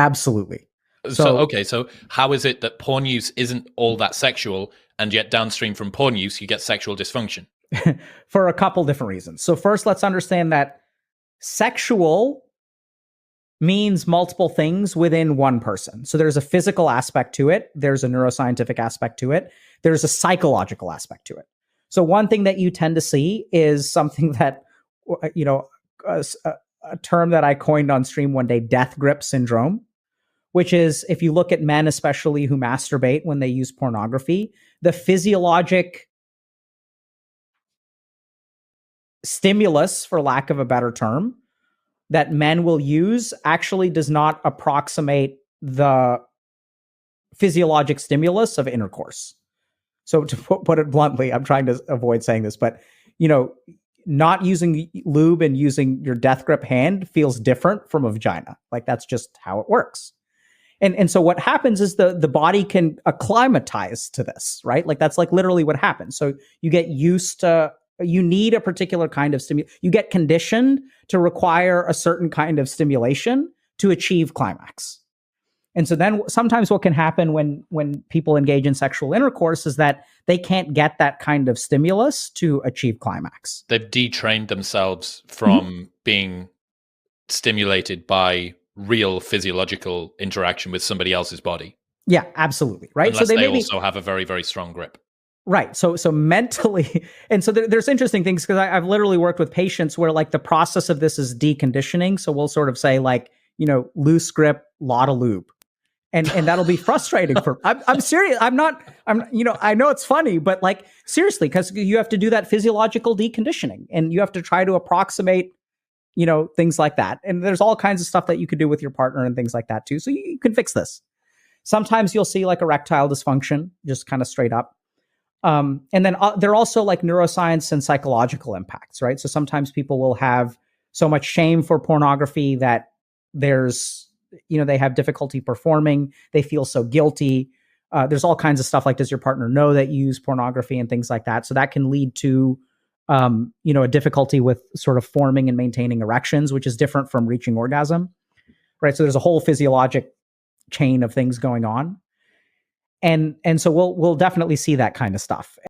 Absolutely. So how is it that porn use isn't all that sexual, and yet downstream from porn use, you get sexual dysfunction? For a couple different reasons. So first, let's understand that sexual means multiple things within one person. So there's a physical aspect to it. There's a neuroscientific aspect to it. There's a psychological aspect to it. So one thing that you tend to see is something that, a term that I coined on stream one day, death grip syndrome, which is if you look at men, especially who masturbate when they use pornography, the physiologic stimulus, for lack of a better term, that men will use actually does not approximate the physiologic stimulus of intercourse. So to put it bluntly, I'm trying to avoid saying this, but not using lube and using your death grip hand feels different from a vagina. Like that's just how it works. And so what happens is the body can acclimatize to this, right? Like that's like literally what happens. So you get used to, you need a particular kind of stimulation. You get conditioned to require a certain kind of stimulation to achieve climax. And so then sometimes what can happen when people engage in sexual intercourse is that they can't get that kind of stimulus to achieve climax. They've detrained themselves from being stimulated by real physiological interaction with somebody else's body. Yeah, absolutely. Right. Unless so they also have a very, very strong grip. Right. So mentally, and so there's interesting things because I've literally worked with patients where like the process of this is deconditioning. So we'll sort of say like, loose grip, lot of lube. And that'll be frustrating for, I'm serious. I know it's funny, but like seriously, because you have to do that physiological deconditioning and you have to try to approximate, things like that. And there's all kinds of stuff that you could do with your partner and things like that too. So you can fix this. Sometimes you'll see like erectile dysfunction, just kind of straight up. And then there are also like neuroscience and psychological impacts, right? So sometimes people will have so much shame for pornography that they have difficulty performing. They feel so guilty. There's all kinds of stuff like, does your partner know that you use pornography and things like that? So that can lead to, a difficulty with sort of forming and maintaining erections, which is different from reaching orgasm, right? So there's a whole physiologic chain of things going on. And so we'll definitely see that kind of stuff.